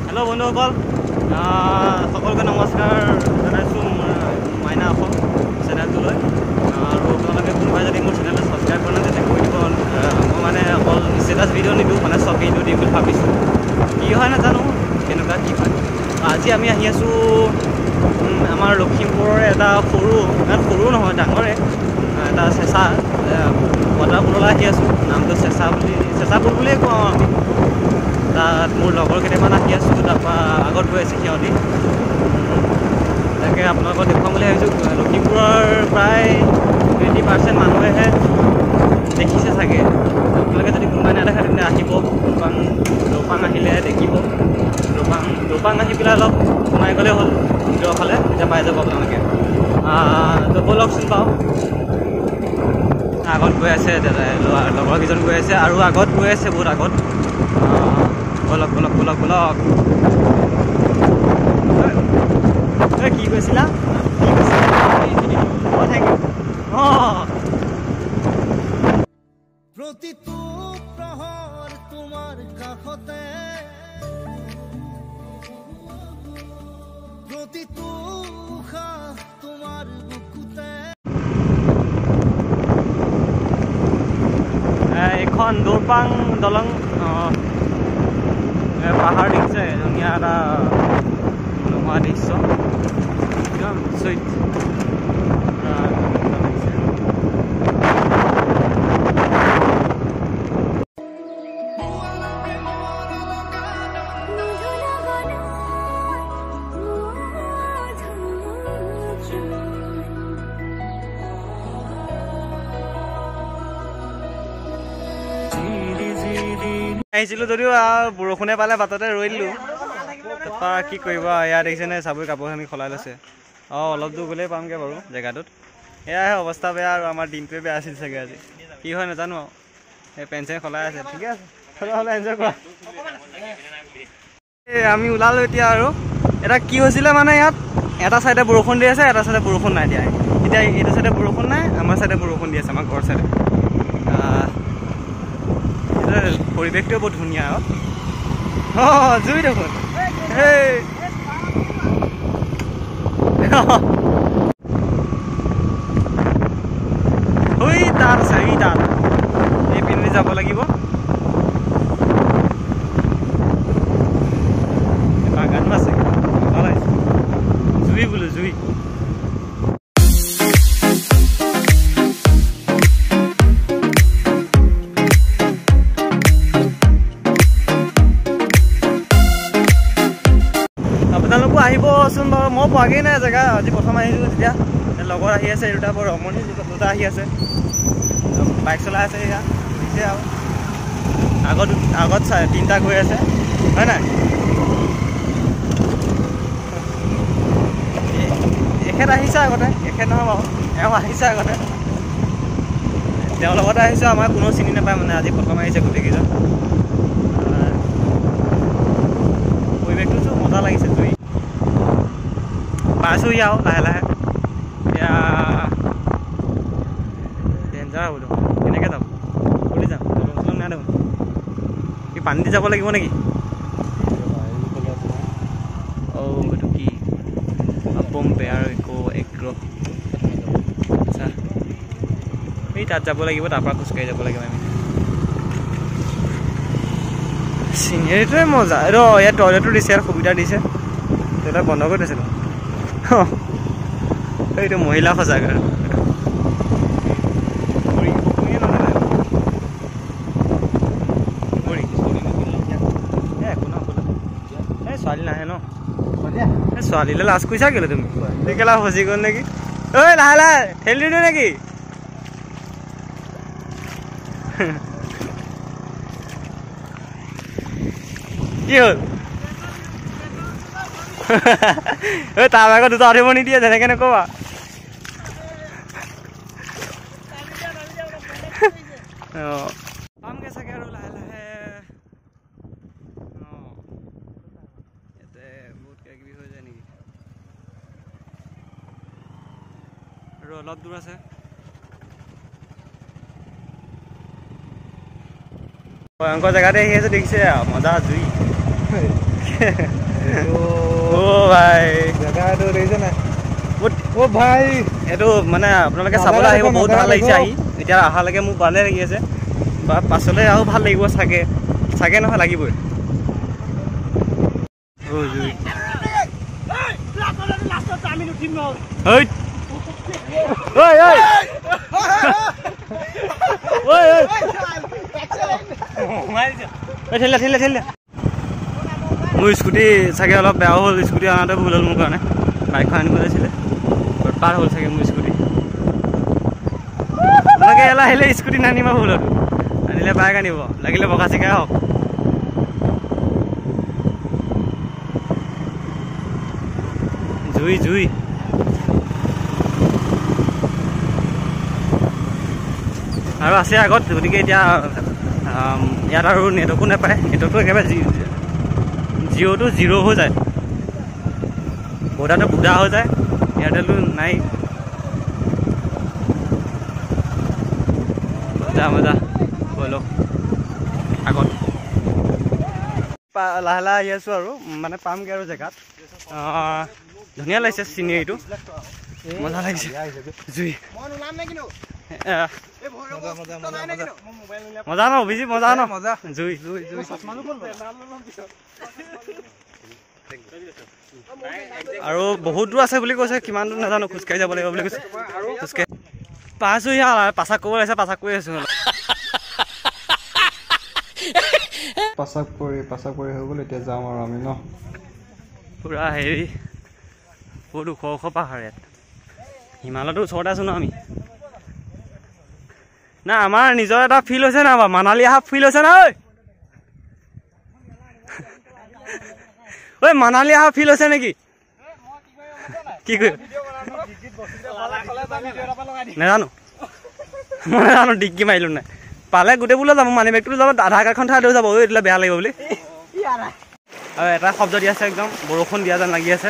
Hello बंधुসকল সকলকে নমস্কাৰ জনাইছোঁ মাইনা অসম চেনেলটোলৈ আৰু আপোনালোকে কোনোবাই যদি মোৰ চেনেলটো ছাবস্ক্ৰাইব কৰা নাই তেতিয়া কৰি দিব মই মানে অকল ষ্টেটাছ ভিডিঅ' নিদিওঁ মানে চব ভিডিঅ' দিম বুলি ভাবিছোঁ কি হয় নাজানো কেনেকুৱা কি হয় আজি আমি আহি আছোঁ আমাৰ লখিমপুৰৰ এটা সৰু নহয় ডাঙৰে এটা চেঁচা ৱাটাৰফললৈ আহি আছোঁ নামটো চেঁচাপুল বুলিয়ে কওঁ আমি তাত মোৰ লগৰ কেইটামান আহি আছোঁ তাৰপৰা আগত গৈ আছে সিহঁতি তাকে আপোনালোকক দেখুৱাম বুলি ভাবিছোঁ লখিমপুৰৰ প্ৰায় 20% মানুহেহে দেখিছে চাগে আপোনালোকে যদি কোনোবাই নেদেখে তেন্তে আহিব দৌপাং আহিলে দেখিব দৌপাং আহি পেলাই অলপ সোমাই গ'লেই হ'ল ভিতৰৰ ফালে তেতিয়া পাই যাব আপোনালোকে ব'লকচোন পাওঁ আগত গৈ আছে লগৰ কেইজন গৈ আছে আৰু আগত গৈ আছে বহুত আগত বলক কি কৈছিলা প্ৰতিটো প্ৰহৰ তোমাৰ কাষতে প্ৰতিটো উশাহ তোমাৰ বুকুতে এইখন দৌপাং দলং পাহাৰ দেখিছে ধুনীয়া এটা মনোমোহা দৃশ্য একদম চুইট আহিছিলোঁ যদিও বৰষুণে পালে বাটতে ৰৈ দিলোঁ তাৰপৰা কি কৰিব এয়া দেখিছেনে চাবৰি কাপোৰখিনি সলাই লৈছে অলপ দূৰ গ'লেই পামগৈ বাৰু জেগাটোত এয়াহে অৱস্থা বেয়া আৰু আমাৰ দিনটোৱে বেয়া আছিল চাগে আজি কি হয় নাজানো আৰু এই পেন চেন সলাই আছে ঠিকে আছে হ'লে এনজয় কৰা আমি ওলালোঁ এতিয়া আৰু এটা কি হৈছিলে মানে ইয়াত এটা চাইডে বৰষুণ দি আছে এটা চাইডে বৰষুণ নাই দিয়া এতিয়া এইটো চাইডে বৰষুণ নাই আমাৰ চাইডে বৰষুণ দি আছে আমাৰ ঘৰ চাইডে পৰিৱেশটোৱে বহুত ধুনীয়া জুই দেখোন তাত আছে তাত এই পিন্ধি যাব লাগিব বাগানো আছে জুই বোলো জুই আপোনালোকো আহিবচোন বাৰু মই পোৱাগেই নাই জেগা আজি প্ৰথম আহিছোঁ তেতিয়া লগৰ আহি আছে দুটা বৰ ৰমণী দুটা আহি আছে বাইক চলাই আছে এয়া হৈছে আৰু আগত তিনিটা গৈ আছে হয় নাই এখেত আহিছে আগতে এখেত নহয় বাৰু এওঁ আহিছে আগতে তেওঁৰ লগতে আহিছোঁ আমাৰ কোনো চিনি নাপায় মানে আজি প্ৰথম আহিছে গোটেইকেইজন পৰিৱেশটোতো মজা লাগিছে জুই পাইছোঁ আৰু লাহে লাহে এতিয়া ডেঞ্জাৰ হ'ব দেখোন কেনেকৈ যাব কৰি যাম দলং নাই দেখোন কি পানী দি যাব লাগিব নেকি এইটো কি পম্পে আৰু এগ্ৰ আচ্ছা এই তাত যাব লাগিব তাৰপৰা খোজকাঢ়ি যাব লাগিব আমি চিনেৰীটোৱে মজা ইয়াত টয়লেটো দিছে ইয়াত সুবিধা দিছে টয়লেট বন্ধ কৰি দিছিলোঁ এইটো মহিলা সজাগ আৰু ছোৱালী নাহে ন ছোৱালীলৈ লাজ কৰিছা কেলে তুমি কেলা ফচি গ'ল নেকি ঐ লাহে লাহে ঠেলি দিওঁ নেকি কি হ'ল তাৰ ভাগত দুটা উঠিব নিদিয়ে যেনেকে নকবা পামগৈ চাগে আৰু লাহে লাহে ইয়াতে বহুত কিবা কিবি হৈ যায় নেকি আৰু অলপ দূৰ আছে ভয়ংকৰ জেগাতে আহি আছে দেখিছে মজা জুই ও ভাই জেগাটো দেখিছে নাই ও ভাই এইটো মানে আপোনালোকে চাবলৈ আহিব বহুত ভাল লাগিছে আহি এতিয়া অহালৈকে মোৰ ভালে লাগি আছে বা পাছলৈ আৰু ভাল লাগিব চাগে চাগে নহয় লাগিবই মোৰ স্কুটি চাগে অলপ বেয়া হ'ল স্কুটি আনাতে ভুল হ'ল মোৰ কাৰণে বাইকখন আনিব লাগিছিলে পাৰ হ'ল চাগে মোৰ স্কুটি আপোনালোকে এলা আহিলে স্কুটি নানিব ভুল হ'ল আনিলে বাইক আনিব লাগিলে বগা চিকাই হওক জুই জুই আৰু আছে আগত গতিকে এতিয়া ইয়াত আৰু নেটৱৰ্কো নাপায় নেটৱৰ্কটো একেবাৰে জিঅ'টো জিৰ' হৈ যায় ভোডাটো বুঢ়া হৈ যায় এয়াৰটেলটো নাই মজা মজা গৈ লওক আগত লাহে লাহে আহি আছোঁ আৰু মানে পামগৈ আৰু জেগাত ধুনীয়া লাগিছে চিনেৰীটো মজা লাগিছে জুই মজা ন অভিজিত মজা ন মজা জুই জুই জুই আৰু বহুত দূৰ আছে বুলি কৈছে কিমান দূৰ নাজানো খোজকাঢ়ি যাব লাগিব বুলি কৈছে খোজকাঢ়ি পাইছোঁ পাচাক কৰিব লাগিছে পাচাক কৰি আছোঁ পাচাক কৰি হৈ গ'ল এতিয়া যাম আৰু আমি ন পুৰা হেৰি বহুত ওখ ওখ পাহাৰ ইয়াত হিমালয়টো ওচৰতে আছোঁ ন আমি না আমাৰ নিজৰ এটা ফিল হৈছে না বাৰু মানালী অহা ফিল হৈছে না ঐ মানালী অহা ফিল হৈছে নেকি কি কৰি নাজানো মই নাজানো ডিগ্ৰী মাৰিলোঁ নাই পালে গোটেইবোৰ যাব মানি বেগটো যাব আধাৰ কাৰ্ডখন ঠাই লৈ যাব ঐ এইটো বেয়া লাগিব বুলি আৰু এটা শব্দ দি আছে একদম বৰষুণ দিয়া যেন লাগি আছে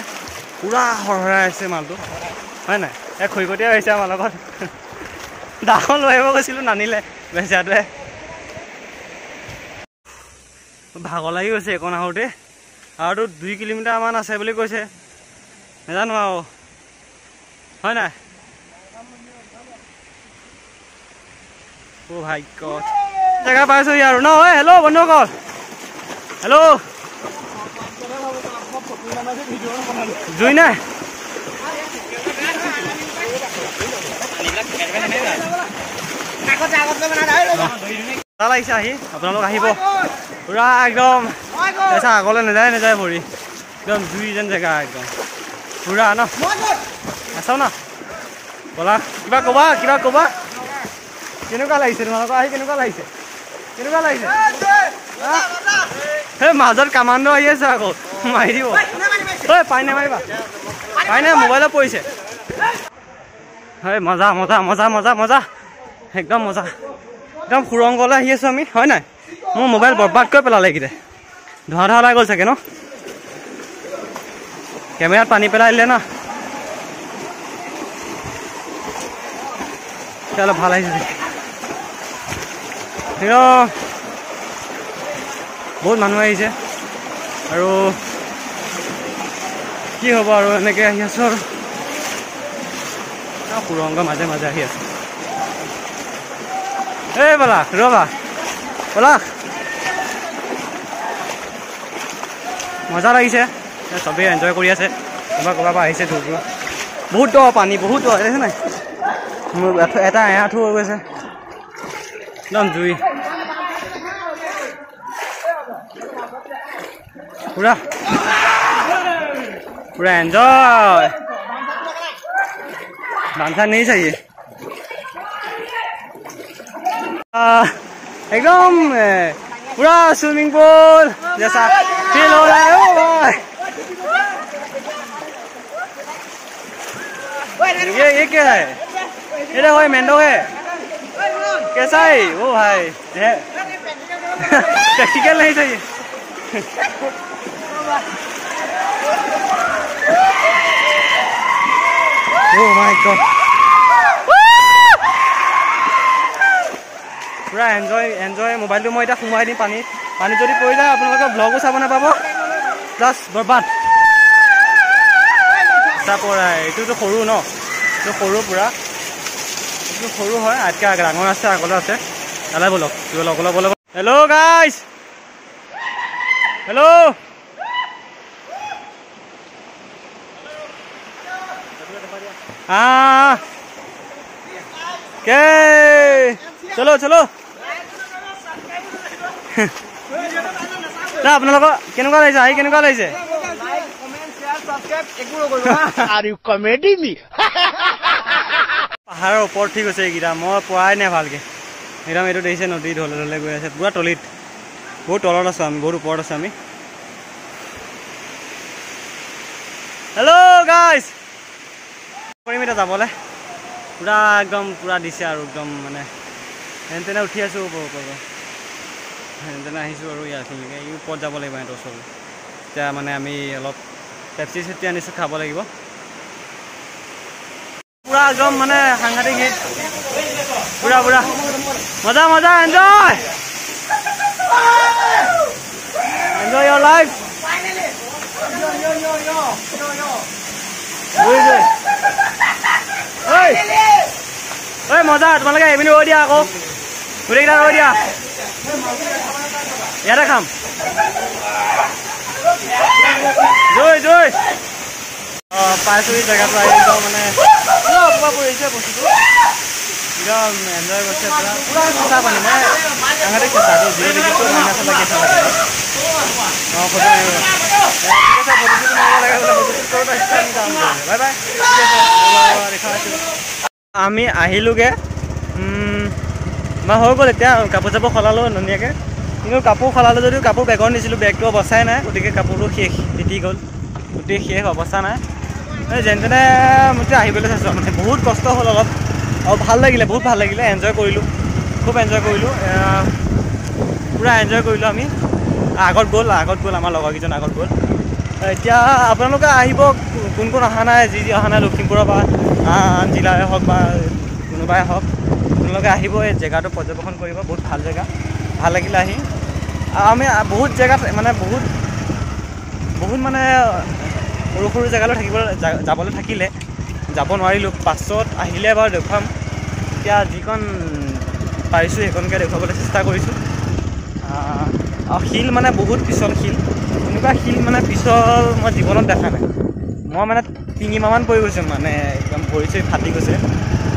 পুৰা হৰহৰাই আছে মালটো হয় নাই এই খৈকতীয়া হৈছে আমাৰ লগত দাখন লৈ আহিব গৈছিলোঁ নানিলে বেচাটোৱে ভাগৰ লাগি গৈছে একণ আহোঁতে আৰুতো 2 কিলোমিটাৰমান আছে বুলি কৈছে নাজানো আৰু হয় নাই অ' ভাগ্য জেগা পাইছোঁহি আৰু ন ঐ হেল্ল' বন্ধুসকল হেল্ল' জুই নাই লাগিছে আহি আপোনালোক আহিব পুৰা একদম পইচা আগলৈ নাযায় ভৰি একদম জুই যেন জেগা একদম পুৰা ন আছাও ন ব'লা কিবা ক'বা কেনেকুৱা লাগিছে তোমালোকৰ আহি কেনেকুৱা লাগিছে সেই মাজত কামাণ্ড আহি আছে আকৌ মাৰি দিব ঐ পাই নামাৰিবা পাই নাই মোবাইলত পৰিছে হয় মজা মজা মজা মজা মজা একদম মজা একদম সুৰংগলৈ আহি আছোঁ আমি হয় নাই মোৰ মোবাইল বৰবাদ কৰি পেলালে এইকেইটা ধোঁৱা ওলাই গ'ল চাগে ন কেমেৰাত পানী পেলাই দিলে না অলপ ভাল আহিছে বহুত মানুহ আহিছে আৰু কি হ'ব আৰু এনেকৈ আহি আছোঁ আৰু সুৰংগ মাজে মাজে আহি আছোঁ এই ব'লা ৰ'বা মজা লাগিছে চবেই এনজয় কৰি আছে ক'ৰবাৰ পৰা আহিছে দূৰ দূৰ বহুত দ পানী বহুত দ দেখিছে নাই মোৰ এটা এআঁঠু হৈ গৈছে একদম জুই पूरा एंजॉय डांसा नहीं चाहिए एकदम पूरा स्विमिंग पूल जैसा फील हो रहा है ओ भाई ये क्या है ये देखो मेंढो है कैसा है वो भाई प्रैक्टिकल नहीं चाहिए Oh my god पूरा एन्जॉय मोबाइल तो मैं इतना सोमाई दी पानी पानी जो पड़ जाए अपने ब्लगो चाब ना জাষ্ট বৰবাদ পৰা এইটোতো সৰু ন এইটো সৰু পুৰা এইটো সৰু হয় আজকে ডাঙৰ আছে আগলৈ আছে তালৈ বলক অলপ অলপ হেল্ল' গাইজ হেল্ল' কে চলো চলো আপোনালোকৰ কেনেকুৱা লাগিছে আহি কেনেকুৱা লাগিছে পাহাৰৰ ওপৰত ঠিক আছে এইকেইটা মই পোৱাই নাই ভালকে একদম এইটো দেখিছে নদী ঢলে ঢলে গৈ আছে পুৰা তলিত বহুত তলত আছো আমি বহুত ওপৰত আছো আমি হেল্ল' গাইজ কৰিম এতিয়া যাবলৈ পুৰা একদম পুৰা দিছে আৰু একদম মানে হেন তেনে উঠি আছো হেন তেনে আহিছোঁ আৰু ইয়াৰখিনিলৈকে এই ওপৰত যাব লাগিব সিহঁতৰ ওচৰলৈ এতিয়া মানে আমি অলপ পেপচি চেপচি আনিছোঁ খাব লাগিব পুৰা একদম মানে সাংঘাতিক হিট পুৰা পুৰা মজা মজা এনজয় এনজয় ইয়ৰ লাইফ ঐ মজা তোমালোকে এইপিনি ৰৈ দিয়া আকৌ গোটেইকেইটা ৰৈ দিয়া ইয়াতে খাম জয় জয় পাইছোঁ এই জেগাটো আহি মানে পুৰা পৰিছে বস্তুটো একদম এনজয় কৰিছে পুৰা পুৰা চেঁচা পানী মানে সাংঘাতিক চেঁচাটো জিৰ' ডিগ্ৰীটো মাইনাছত লাগি আছে অঁ ফটো মাৰিব ঠিক আছে ফটোটো মাৰিব লাগে বোলে বাই বাই ঠিক আছে আমি আহিলোগৈ মই হৈ গ'ল এতিয়া কাপোৰ চাপোৰ সলালোঁ ধুনীয়াকৈ কিন্তু কাপোৰ সলালোঁ যদিও কাপোৰ বেগত নিছিলোঁ বেগটো অৱস্থাই নাই গতিকে কাপোৰটো শেষ তিতি গ'ল গোটেই শেষ অৱস্থা নাই যেনে তেনে মই আহিবলৈ চাইছোঁ মানে বহুত কষ্ট হ'ল অলপ আৰু ভাল লাগিলে বহুত ভাল লাগিলে এনজয় কৰিলোঁ খুব এনজয় কৰিলোঁ পুৰা এনজয় কৰিলোঁ আমি আগত গ'ল আমাৰ লগৰকেইজন আগত গ'ল এতিয়া আপোনালোকে আহিব কোন কোন অহা নাই যি অহা নাই লখিমপুৰৰ বা আন জিলাৰে হওক বা কোনোবাই হওক আপোনালোকে আহিব এই জেগাটো পৰ্যবেক্ষণ কৰিব বহুত ভাল জেগা ভাল লাগিলে আহি আমি বহুত জেগাত মানে বহুত মানে সৰু সৰু জেগালৈ যাবলৈ থাকিলে যাব নোৱাৰিলোঁ পাছত আহিলে বাৰু দেখুৱাম এতিয়া যিখন পাৰিছোঁ সেইখনকে দেখুৱাবলৈ চেষ্টা কৰিছোঁ আৰু শিল মানে বহুত পিছল শিল এনেকুৱা শিল মানে পিছল মই জীৱনত দেখা নাই মই মানে 3 মাহমান পৰি গৈছোঁ মানে একদম ভৰি চৰি ফাটি গৈছে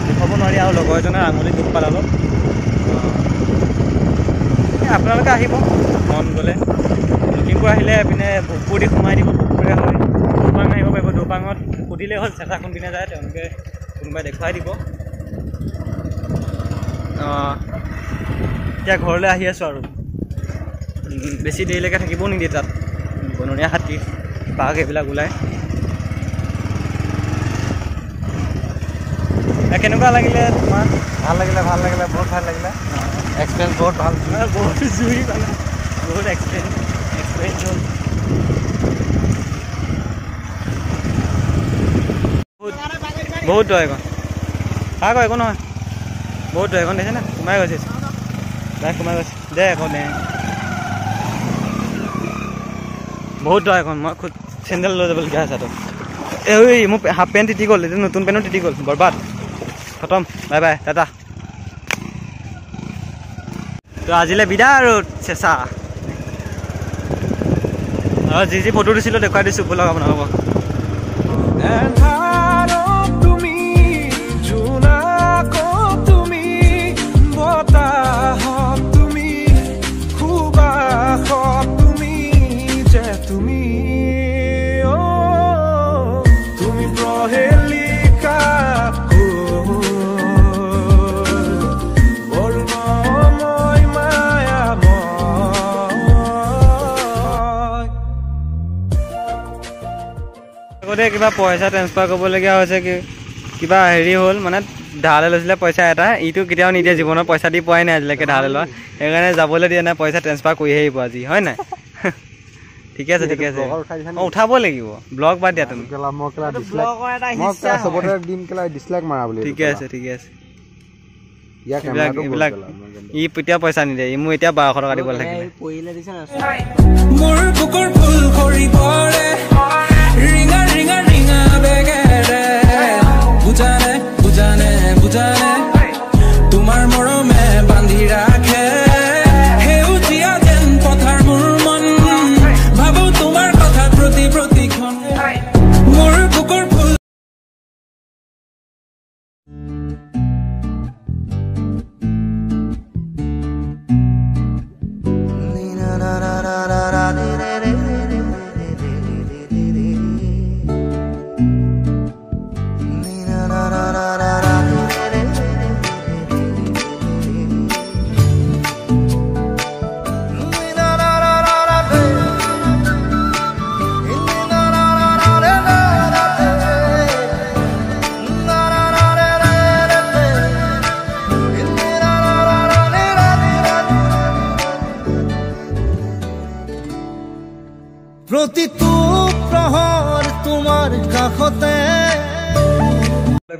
দেখুৱাব নোৱাৰি আৰু লগৰ এজনৰ আঙুলি দুখ পালে অলপ আপোনালোকে আহিব মন গ'লে লখিমপুৰ আহিলে এইপিনে ভোগপুৰ দি সোমাই দিব ভোগপুৰে হৈ দুপাং আহিব পাৰিব দুপাঙত সুধিলেই হ'ল চেঁচা কোনপিনে যায় তেওঁলোকে কোনোবাই দেখুৱাই দিব এতিয়া ঘৰলৈ আহি আছোঁ আৰু বেছি দেৰিলৈকে থাকিবও নিদিয়ে তাত বনৰীয়া হাতী বাঘ এইবিলাক ওলায় কেনেকুৱা লাগিলে তোমাৰ ভাল লাগিলে বহুত ভাল লাগিলে এক্সপিৰিয়েঞ্চ বহুত ভাল বহুত জুই পালে বহুত এক্সপিৰিয়েঞ্চ হ'ল বহুত দয় এখন আকৌ একো নহয় বহুত দয় এখন দেখিছে না সোমাই গৈছে বাইক সোমাই গৈছে দে আকৌ দে বহুত দয় এখন মই খুদ চেণ্ডেল লৈ যাবলগীয়া আছে এই মোৰ হাফ পেণ্ট তিতি গ'ল এতিয়া নতুন পেণ্টো তিতি গ'ল বৰবাদ খতম বাই বাই টাটা তো আজিলৈ বিদায় আৰু চেঁচা আৰু যি ফটো দিছিলোঁ দেখুৱাই দিছোঁ ব'লক আপোনালোকক কিবা পইচা ট্ৰেন্সফাৰ কৰিবলগীয়া হৈছে কিবা হেৰি হ'ল মানে ধাৰলৈ লৈছিলে পইচা এটা ইটো কেতিয়াও নিদিয়ে জীৱনত পইচা দি পোৱাই নাই আজিলৈকে ধাৰলৈ লোৱা সেইকাৰণে যাবলৈ দিয়া নাই পইচা ট্ৰেন্সফাৰ কৰি আহিব আজি হয় নাই ঠিকে আছে অঁ উঠাব লাগিব ব্লগ বাদ দিয়া তুমি ঠিকে আছে এইবিলাক ই এতিয়া পইচা নিদিয়ে ই মোৰ এতিয়া 1200 টকা দিব লাগে সেইটো প্ৰহৰ তোমাৰ কাষতে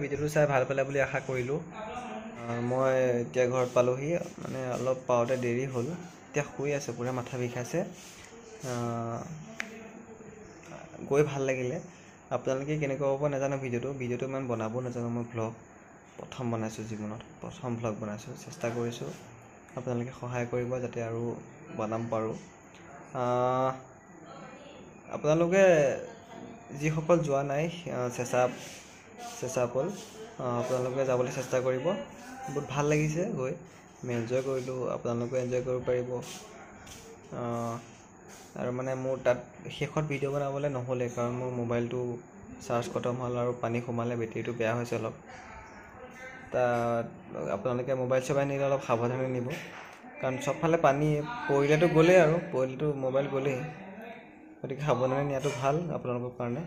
ভিডিঅ'টো চাই ভাল পালে বুলি আশা কৰিলোঁ। মই এতিয়া ঘৰত পালোহি, মানে অলপ পাওঁতে দেৰি হ'ল। এতিয়া শুই আছে, পূৰা মাথা বিষাইছে। গৈ ভাল লাগিলে। আপোনালোকে কেনেকুৱা হ'ব নাজানো ভিডিঅ'টো ইমান বনাব নাজানো। মই ভ্লগ প্ৰথম বনাইছোঁ, জীৱনত প্ৰথম ভ্লগ বনাইছোঁ। চেষ্টা কৰিছোঁ আপোনালোকে সহায় কৰিব যাতে আৰু বনাব পাৰোঁ। আপোনালোকে যিসকল যোৱা নাই চেঁচাপল, আপোনালোকে যাবলৈ চেষ্টা কৰিব। বহুত ভাল লাগিছে গৈ, আমি এনজয় কৰিলোঁ, আপোনালোকে এনজয় কৰিব পাৰিব। আৰু মানে মোৰ তাত শেষত ভিডিঅ' বনাবলৈ নহ'লে, কাৰণ মোৰ মোবাইলটো চাৰ্জ খতম হ'ল আৰু পানী সোমালে বেটেৰীটো বেয়া হৈছে অলপ। তাত আপোনালোকে মোবাইল চবাইল নিলে অলপ সাৱধানে নিব, কাৰণ চবফালে পানী পৰিলেতো গ'লেই আৰু পৰিলেতো মোবাইল গ'লেই, গতিকে সাৱধানে নিয়াটো ভাল আপোনালোকৰ কাৰণে।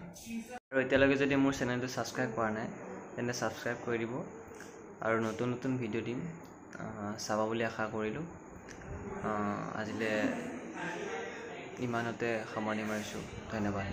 আৰু এতিয়ালৈকে যদি মোৰ চেনেলটো ছাবস্ক্ৰাইব কৰা নাই তেন্তে ছাবস্ক্ৰাইব কৰি দিব, আৰু নতুন নতুন ভিডিঅ' দিম, চাব বুলি আশা কৰিলোঁ। আজিলৈ ইমানতে সামৰণি মাৰিছোঁ, ধন্যবাদ।